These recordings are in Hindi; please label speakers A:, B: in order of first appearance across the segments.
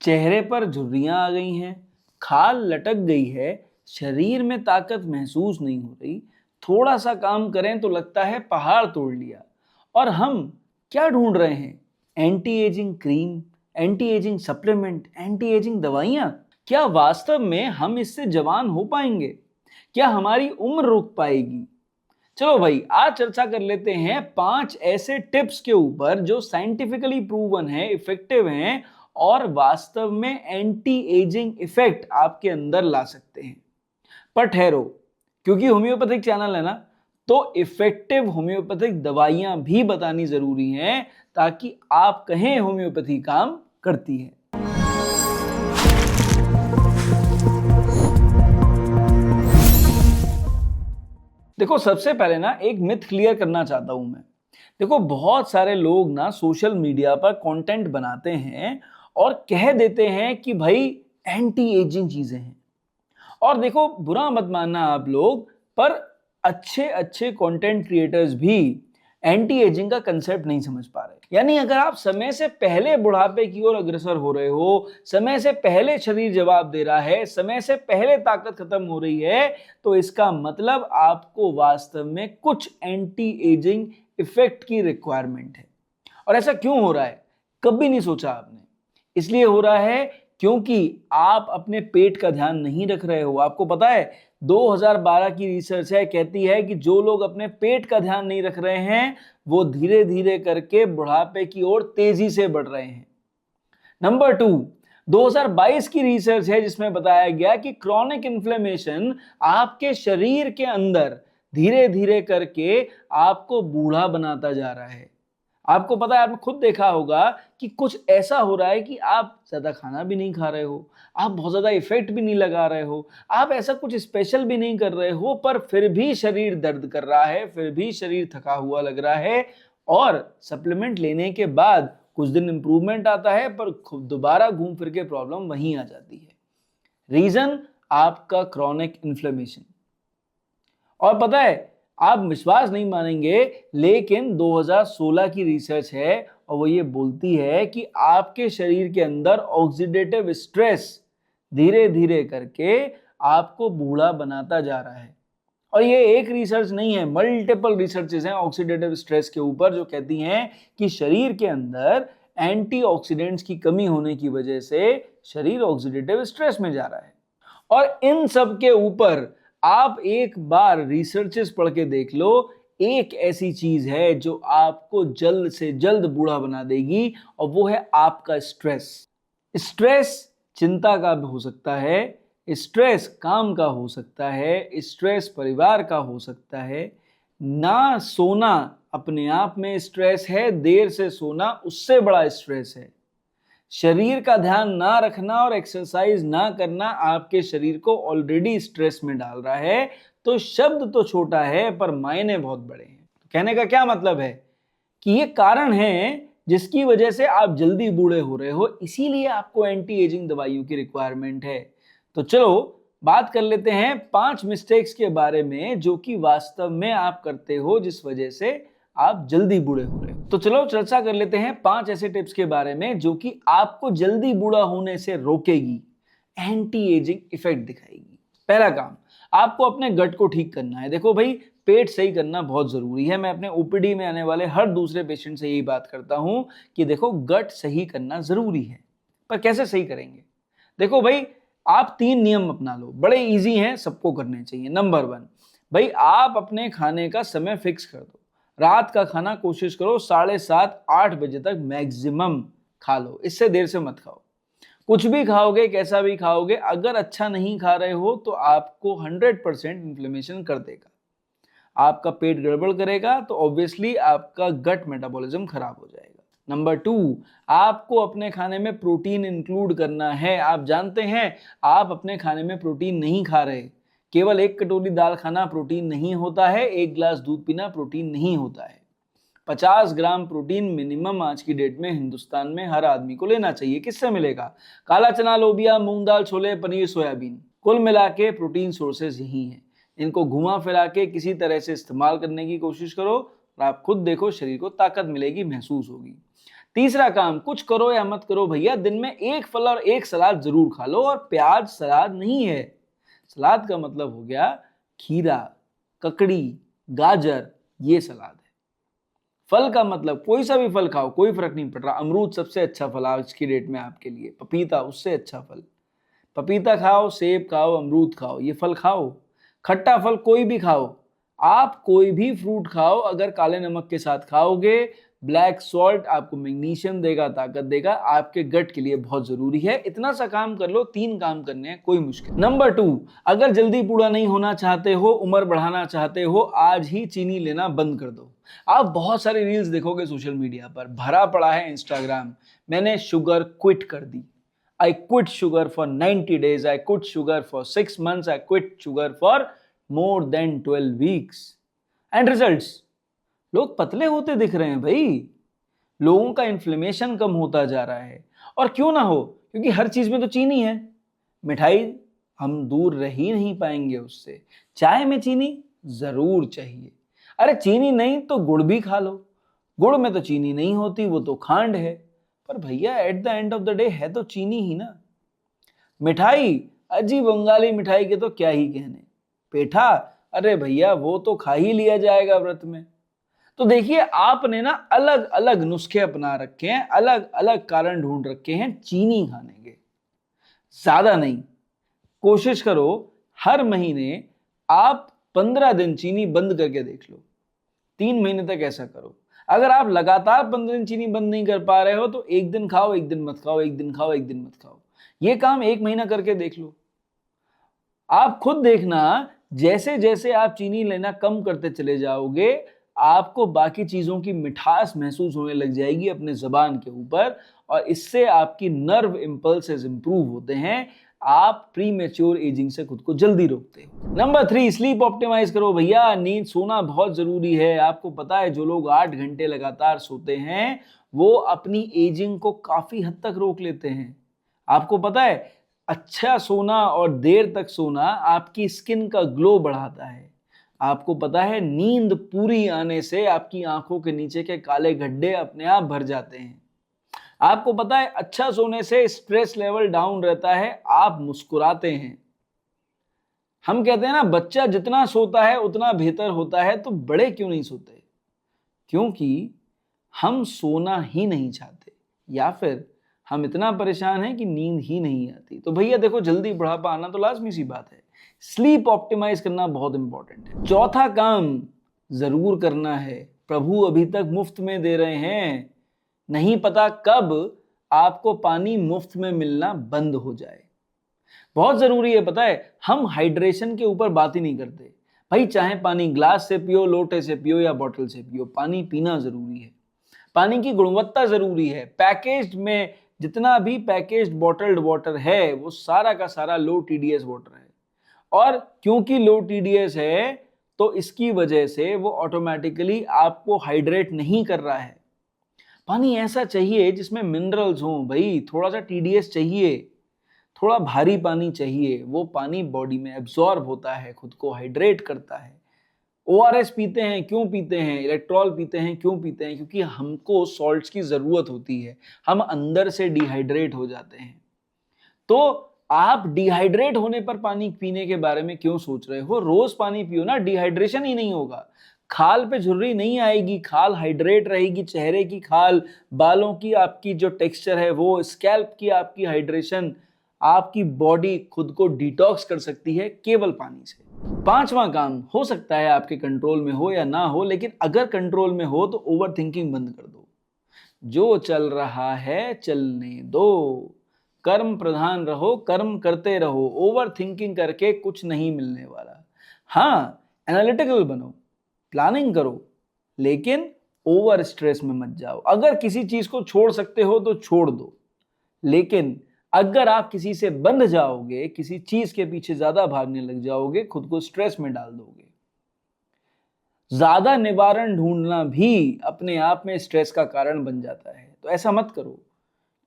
A: चेहरे पर झुर्रियां आ गई हैं, खाल लटक गई है, शरीर में ताकत महसूस नहीं हो रही, थोड़ा सा काम करें तो लगता है पहाड़ तोड़ लिया। और हम क्या ढूंढ रहे हैं? Anti ageing cream, anti ageing supplement, anti ageing दवाइयां। क्या वास्तव में हम इससे जवान हो पाएंगे? क्या हमारी उम्र रुक पाएगी? चलो भाई, आज चर्चा कर लेते हैं 5 ऐसे टिप्स के ऊपर जो साइंटिफिकली प्रूवन है, इफेक्टिव हैं और वास्तव में एंटी एजिंग इफेक्ट आपके अंदर ला सकते हैं। पर ठहरो, क्योंकि होम्योपैथिक चैनल है ना, तो इफेक्टिव होम्योपैथिक दवाइयां भी बतानी जरूरी हैं ताकि आप कहें होम्योपैथी काम करती है। देखो, सबसे पहले ना एक मिथ क्लियर करना चाहता हूं मैं। देखो, बहुत सारे लोग ना सोशल मीडिया पर कंटेंट बनाते हैं और कह देते हैं कि भाई एंटी एजिंग चीजें हैं। और देखो, बुरा मत मानना आप लोग, पर अच्छे अच्छे कंटेंट क्रिएटर्स भी एंटी एजिंग का कंसेप्ट नहीं समझ पा रहे। यानी अगर आप समय से पहले बुढ़ापे की ओर अग्रसर हो रहे हो, समय से पहले शरीर जवाब दे रहा है, समय से पहले ताकत खत्म हो रही है, तो इसका मतलब आपको वास्तव में कुछ एंटी एजिंग इफेक्ट की रिक्वायरमेंट है। और ऐसा क्यों हो रहा है? कभी नहीं सोचा आपने? इसलिए हो रहा है क्योंकि आप अपने पेट का ध्यान नहीं रख रहे हो। आपको पता है, 2012 की रिसर्च है, कहती है कि जो लोग अपने पेट का ध्यान नहीं रख रहे हैं वो धीरे धीरे करके बुढ़ापे की ओर तेजी से बढ़ रहे हैं। नंबर 2, 2022 की रिसर्च है जिसमें बताया गया कि क्रॉनिक इन्फ्लेमेशन आपके शरीर के अंदर धीरे धीरे करके आपको बूढ़ा बनाता जा रहा है। आपको पता है, आपने खुद देखा होगा कि कुछ ऐसा हो रहा है कि आप ज्यादा खाना भी नहीं खा रहे हो, आप बहुत ज्यादा इफेक्ट भी नहीं लगा रहे हो, आप ऐसा कुछ स्पेशल भी नहीं कर रहे हो, पर फिर भी शरीर दर्द कर रहा है, फिर भी शरीर थका हुआ लग रहा है। और सप्लीमेंट लेने के बाद कुछ दिन इंप्रूवमेंट आता है, पर दोबारा घूम फिर के प्रॉब्लम वहीं आ जाती है। रीजन आपका क्रॉनिक इन्फ्लेमेशन। और पता है, आप विश्वास नहीं मानेंगे, लेकिन 2016 की रिसर्च है और वो ये बोलती है कि आपके शरीर के अंदर ऑक्सीडेटिव स्ट्रेस धीरे धीरे करके आपको बूढ़ा बनाता जा रहा है। और ये एक रिसर्च नहीं है, मल्टीपल रिसर्चेस हैं ऑक्सीडेटिव स्ट्रेस के ऊपर जो कहती हैं कि शरीर के अंदर एंटीऑक्सीडेंट्स की कमी होने की वजह से शरीर ऑक्सीडेटिव स्ट्रेस में जा रहा है। और इन सब के ऊपर आप एक बार रिसर्चेस पढ़ के देख लो, एक ऐसी चीज है जो आपको जल्द से जल्द बूढ़ा बना देगी, और वो है आपका स्ट्रेस। स्ट्रेस चिंता का भी हो सकता है, स्ट्रेस काम का हो सकता है, स्ट्रेस परिवार का हो सकता है। ना सोना अपने आप में स्ट्रेस है, देर से सोना उससे बड़ा स्ट्रेस है। शरीर का ध्यान ना रखना और एक्सरसाइज ना करना आपके शरीर को ऑलरेडी स्ट्रेस में डाल रहा है। तो शब्द तो छोटा है पर मायने बहुत बड़े हैं। कहने का क्या मतलब है कि ये कारण है जिसकी वजह से आप जल्दी बूढ़े हो रहे हो, इसीलिए आपको एंटी एजिंग दवाइयों की रिक्वायरमेंट है। तो चलो बात कर लेते हैं 5 मिस्टेक्स के बारे में जो कि वास्तव में आप करते हो जिस वजह से आप जल्दी बूढ़े हो रहे हो। तो चलो चर्चा कर लेते हैं 5 ऐसे टिप्स के बारे में जो कि आपको जल्दी बूढ़ा होने से रोकेगी, एंटी एजिंग इफेक्ट दिखाएगी। पहला काम, आपको अपने गट को ठीक करना है। देखो भाई, पेट सही करना बहुत जरूरी है। मैं अपने ओपीडी में आने वाले हर दूसरे पेशेंट से यही बात करता हूं कि देखो, गट सही करना जरूरी है। पर कैसे सही करेंगे? देखो भाई, आप 3 नियम अपना लो, बड़े इजी हैं, सबको करने चाहिए। नंबर 1, भाई आप अपने खाने का समय फिक्स कर दो। रात का खाना कोशिश करो 7:30 8 बजे तक मैक्सिमम खा लो, इससे देर से मत खाओ। कुछ भी खाओगे, कैसा भी खाओगे, अगर अच्छा नहीं खा रहे हो तो आपको 100% इन्फ्लेमेशन कर देगा, आपका पेट गड़बड़ करेगा, तो ऑब्वियसली आपका गट मेटाबॉलिज्म खराब हो जाएगा। नंबर 2, आपको अपने खाने में प्रोटीन इंक्लूड करना है। आप जानते हैं आप अपने खाने में प्रोटीन नहीं खा रहे। केवल 1 कटोरी दाल खाना प्रोटीन नहीं होता है, 1 गिलास दूध पीना प्रोटीन नहीं होता है। 50 ग्राम प्रोटीन मिनिमम आज की डेट में हिंदुस्तान में हर आदमी को लेना चाहिए। किससे मिलेगा? काला चना, लोबिया, मूंग दाल, छोले, पनीर, सोयाबीन। कुल मिला के प्रोटीन सोर्सेज यही हैं। इनको घुमा फिरा के किसी तरह से इस्तेमाल करने की कोशिश करो और आप खुद देखो, शरीर को ताकत मिलेगी, महसूस होगी। तीसरा काम, कुछ करो या मत करो भैया, दिन में एक फल और एक सलाद जरूर खा लो। और प्याज सलाद नहीं है, सलाद का मतलब हो गया खीरा, ककड़ी, गाजर, ये सलाद है। फल का मतलब कोई सा भी फल खाओ, कोई फर्क नहीं पड़ रहा। अमरूद सबसे अच्छा फल आज की डेट में आपके लिए, पपीता उससे अच्छा फल। पपीता खाओ, सेब खाओ, अमरूद खाओ, ये फल खाओ। खट्टा फल कोई भी खाओ, आप कोई भी फ्रूट खाओ, अगर काले नमक के साथ खाओगे, ब्लैक सॉल्ट आपको मैग्नीशियम देगा, ताकत देगा, आपके गट के लिए बहुत जरूरी है। इतना सा काम कर लो, 3 काम करने हैं, कोई मुश्किल। नंबर 2, अगर जल्दी बूढ़ा नहीं होना चाहते हो, उम्र बढ़ाना चाहते हो, आज ही चीनी लेना बंद कर दो। आप बहुत सारी रील्स देखोगे सोशल मीडिया पर, भरा पड़ा है इंस्टाग्राम, मैंने शुगर क्विट कर दी, I quit sugar for 90 days, I quit sugar for 6 months, I quit sugar for more than 12 weeks. And results? लोग पतले होते दिख रहे हैं भाई, लोगों का इन्फ्लेमेशन कम होता जा रहा है। और क्यों ना हो, क्योंकि हर चीज में तो चीनी है। मिठाई हम दूर रह ही नहीं पाएंगे उससे, चाय में चीनी जरूर चाहिए। अरे चीनी नहीं तो गुड़ भी खा लो, गुड़ में तो चीनी नहीं होती, वो तो खांड है। पर भैया at the end of the day है तो चीनी ही ना। मिठाई, अजी बंगाली मिठाई के तो क्या ही कहने। पेठा, अरे भैया वो तो खा ही लिया जाएगा व्रत में। तो देखिए आपने ना अलग अलग नुस्खे अपना रखे हैं, अलग अलग कारण ढूंढ रखे हैं चीनी खाने के। ज्यादा नहीं, कोशिश करो हर महीने आप 15 दिन चीनी बंद करके देख लो, 3 महीने तक ऐसा करो। अगर आप लगातार 15 दिन चीनी बंद नहीं कर पा रहे हो तो एक दिन खाओ, एक दिन मत खाओ, एक दिन खाओ, एक दिन मत खाओ। ये काम 1 महीना करके देख लो। आप खुद देखना, जैसे जैसे आप चीनी लेना कम करते चले जाओगे, आपको बाकी चीजों की मिठास महसूस होने लग जाएगी अपने जबान के ऊपर, और इससे आपकी नर्व इंपल्सेस इंप्रूव होते हैं। आप प्री मैच्योर एजिंग से खुद को जल्दी रोकते हो। नंबर 3, स्लीप ऑप्टिमाइज करो भैया। नींद, सोना बहुत जरूरी है। आपको पता है जो लोग 8 घंटे लगातार सोते हैं वो अपनी एजिंग को काफी हद तक रोक लेते हैं। आपको पता है अच्छा सोना और देर तक सोना आपकी स्किन का ग्लो बढ़ाता है। आपको पता है नींद पूरी आने से आपकी आंखों के नीचे के काले गड्ढे अपने आप भर जाते हैं। आपको पता है अच्छा सोने से स्ट्रेस लेवल डाउन रहता है, आप मुस्कुराते हैं। हम कहते हैं ना बच्चा जितना सोता है उतना बेहतर होता है, तो बड़े क्यों नहीं सोते? क्योंकि हम सोना ही नहीं चाहते, या फिर हम इतना परेशान हैं कि नींद ही नहीं आती। तो भैया देखो जल्दी बुढ़ापा आना तो लाजमी सी बात है, स्लीप ऑप्टिमाइज करना बहुत इंपॉर्टेंट है। चौथा काम जरूर करना है, प्रभु अभी तक मुफ्त में दे रहे हैं, नहीं पता कब आपको पानी मुफ्त में मिलना बंद हो जाए। बहुत जरूरी है, पता है हम हाइड्रेशन के ऊपर बात ही नहीं करते भाई। चाहे पानी ग्लास से पियो, लोटे से पियो या बोतल से पियो, पानी पीना जरूरी है। पानी की गुणवत्ता जरूरी है। पैकेज्ड में जितना भी पैकेज्ड बॉटल्ड वाटर है वो सारा का सारा लो टीडीएस वाटर है, और क्योंकि लो टीडीएस है तो इसकी वजह से वो ऑटोमेटिकली आपको हाइड्रेट नहीं कर रहा है। पानी ऐसा चाहिए जिसमें मिनरल्स हों भाई, थोड़ा सा टीडीएस चाहिए, थोड़ा भारी पानी चाहिए। वो पानी बॉडी में एब्जॉर्ब होता है, खुद को हाइड्रेट करता है। ओआरएस पीते हैं, क्यों पीते हैं? इलेक्ट्रॉल पीते हैं, क्यों पीते हैं? क्योंकि हमको सॉल्ट्स की जरूरत होती है, हम अंदर से डिहाइड्रेट हो जाते हैं। तो आप डिहाइड्रेट होने पर पानी पीने के बारे में क्यों सोच रहे हो? रोज पानी पियो ना, डिहाइड्रेशन ही नहीं होगा, खाल पे झुर्री नहीं आएगी, खाल हाइड्रेट रहेगी, चेहरे की खाल, बालों की आपकी जो टेक्सचर है वो, स्कैल्प की आपकी हाइड्रेशन, आपकी बॉडी खुद को डिटॉक्स कर सकती है केवल पानी से। 5वां काम, हो सकता है आपके कंट्रोल में हो या ना हो, लेकिन अगर कंट्रोल में हो तो ओवर थिंकिंग बंद कर दो। जो चल रहा है चलने दो, कर्म प्रधान रहो, कर्म करते रहो। ओवर थिंकिंग करके कुछ नहीं मिलने वाला। हाँ, एनालिटिकल बनो, प्लानिंग करो, लेकिन ओवर स्ट्रेस में मत जाओ। अगर किसी चीज को छोड़ सकते हो तो छोड़ दो, लेकिन अगर आप किसी से बंध जाओगे, किसी चीज के पीछे ज्यादा भागने लग जाओगे, खुद को स्ट्रेस में डाल दोगे। ज्यादा निवारण ढूंढना भी अपने आप में स्ट्रेस का कारण बन जाता है, तो ऐसा मत करो।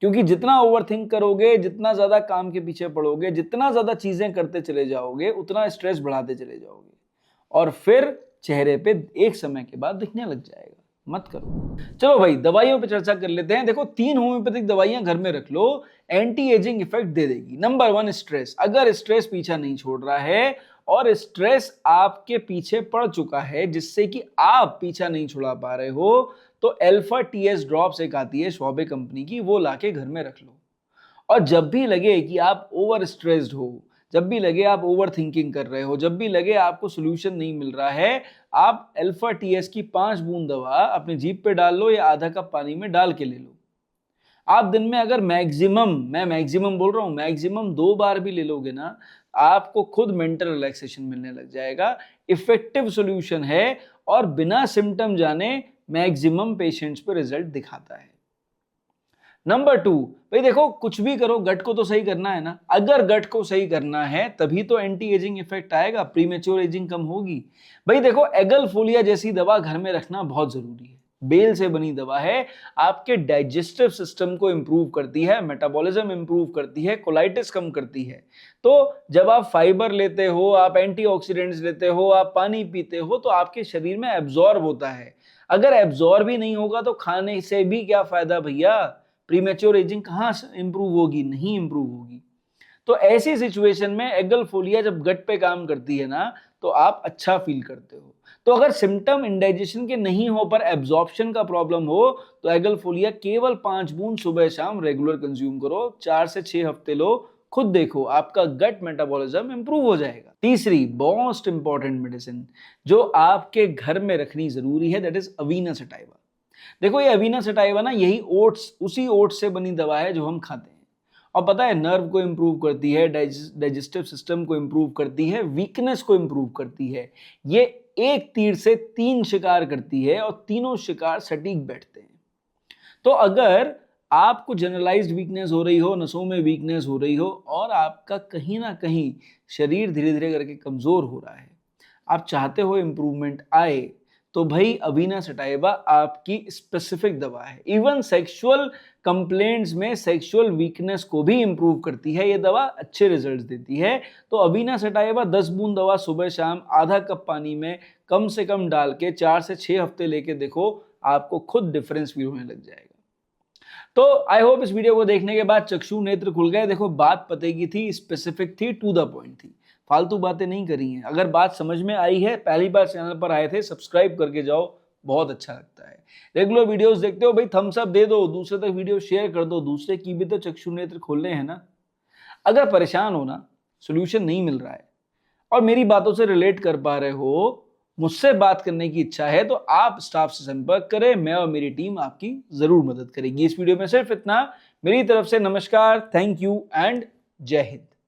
A: क्योंकि जितना ओवरथिंक करोगे, जितना ज्यादा काम के पीछे पड़ोगे, जितना ज्यादा चीजें करते चले जाओगे, उतना स्ट्रेस बढ़ाते चले जाओगे, और फिर चेहरे पे एक समय के बाद दिखने लग जाएगा। मत करो। चलो भाई दवाइयों पे चर्चा कर लेते हैं। देखो 3 होम्योपैथिक दवाइयां घर में रख लो, एंटी एजिंग इफेक्ट दे देगी। Number 1 stress. अगर स्ट्रेस पीछा नहीं छोड़ रहा है और स्ट्रेस आपके पीछे पड़ चुका है जिससे कि आप पीछा नहीं छुड़ा पा रहे हो, तो अल्फा टीएस ड्रॉप्स एक आती है श्वाबे कंपनी की, वो लाके घर में रख लो। और जब भी लगे कि आप ओवर स्ट्रेस्ड हो, जब भी लगे आप ओवर थिंकिंग कर रहे हो, जब भी लगे आपको सोल्यूशन नहीं मिल रहा है, आप अल्फा टीएस की 5 बूंद दवा अपनी जीभ पे डाल लो या आधा कप पानी में डाल के ले लो। आप दिन में अगर मैं मैक्सिमम बोल रहा हूं, मैक्सिमम 2 बार भी ले लोगे ना, आपको खुद मेंटल रिलैक्सेशन मिलने लग जाएगा। इफेक्टिव सोल्यूशन है और बिना सिम्टम जाने मैक्सिमम पेशेंट्स पे रिजल्ट दिखाता है। नंबर 2, भाई देखो कुछ भी करो गट को तो सही करना है ना। अगर गट को सही करना है तभी तो एंटी एजिंग इफेक्ट आएगा, प्रीमेच्योर एजिंग कम होगी। भाई देखो एगलफोलिया जैसी दवा घर में रखना बहुत जरूरी है। बेल से बनी दवा है, आपके डाइजेस्टिव सिस्टम को इंप्रूव करती है, मेटाबॉलिज्म इंप्रूव करती है, कोलाइटिस कम करती है। तो जब आप फाइबर लेते हो, आप एंटीऑक्सीडेंट्स लेते हो, आप पानी पीते हो, तो आपके शरीर में एब्जॉर्ब होता है। अगर एब्जॉर्ब ही नहीं होगा तो खाने से भी क्या फायदा भैया। प्रीमेच्योर एजिंग कहाँ इंप्रूव होगी, नहीं इंप्रूव होगी। तो ऐसी सिचुएशन में एगलफोलिया जब गट पे काम करती है ना, तो आप अच्छा फील करते हो। तो अगर सिम्टम इंडाइजेशन के नहीं हो पर एब्जॉर्प्शन का प्रॉब्लम हो, तो एगलफोलिया केवल 5 बूंद सुबह शाम रेगुलर कंज्यूम करो, 4 से 6 हफ्ते लो, खुद देखो आपका गट मेटाबॉलिज्म इंप्रूव हो जाएगा। तीसरी मोस्ट इंपॉर्टेंट मेडिसिन जो आपके घर में रखनी जरूरी है, दैट इज अवीना सटाइवा। देखो ये अवीना सटाइवा ना, यही ओट्स, उसी ओट्स से बनी दवा है जो हम खाते हैं। और पता है नर्व को इंप्रूव करती है, डाइजेस्टिव सिस्टम को इंप्रूव करती है, वीकनेस को इंप्रूव करती है। ये एक तीर से 3 शिकार करती है और तीनों शिकार सटीक बैठते हैं। तो अगर आपको जनरलाइज्ड वीकनेस हो रही हो, नसों में वीकनेस हो रही हो और आपका कहीं ना कहीं शरीर धीरे धीरे करके कमजोर हो रहा है, आप चाहते हो इंप्रूवमेंट आए, तो भाई अवीना सटाइवा आपकी स्पेसिफिक दवा है। इवन सेक्सुअल कंप्लेंट्स में सेक्सुअल वीकनेस को भी इंप्रूव करती है ये दवा, अच्छे रिजल्ट्स देती है। तो अवीना सटाइवा 10 बूंद दवा सुबह शाम आधा कप पानी में कम से कम डाल के 4 से 6 हफ्ते लेके देखो, आपको खुद डिफरेंस फील होने लग जाएगा। तो आई होप इस वीडियो को देखने के बाद चक्षु नेत्र खुल गए। देखो बात पते की थी, स्पेसिफिक थी, टू द पॉइंट थी, फालतू बातें नहीं करी हैं। अगर बात समझ में आई है, पहली बार चैनल पर आए थे, सब्सक्राइब करके जाओ, बहुत अच्छा लगता है। रेगुलर वीडियोस देखते हो भाई, थम्स अप दे दो, दूसरे तक वीडियो शेयर कर दो, दूसरे की भी तो चक्षु नेत्र खोलने हैं ना। अगर परेशान हो ना, सोल्यूशन नहीं मिल रहा है और मेरी बातों से रिलेट कर पा रहे हो, मुझसे बात करने की इच्छा है, तो आप स्टाफ से संपर्क करें, मैं और मेरी टीम आपकी जरूर मदद करेगी। इस वीडियो में सिर्फ इतना। मेरी तरफ से नमस्कार, थैंक यू एंड जय हिंद।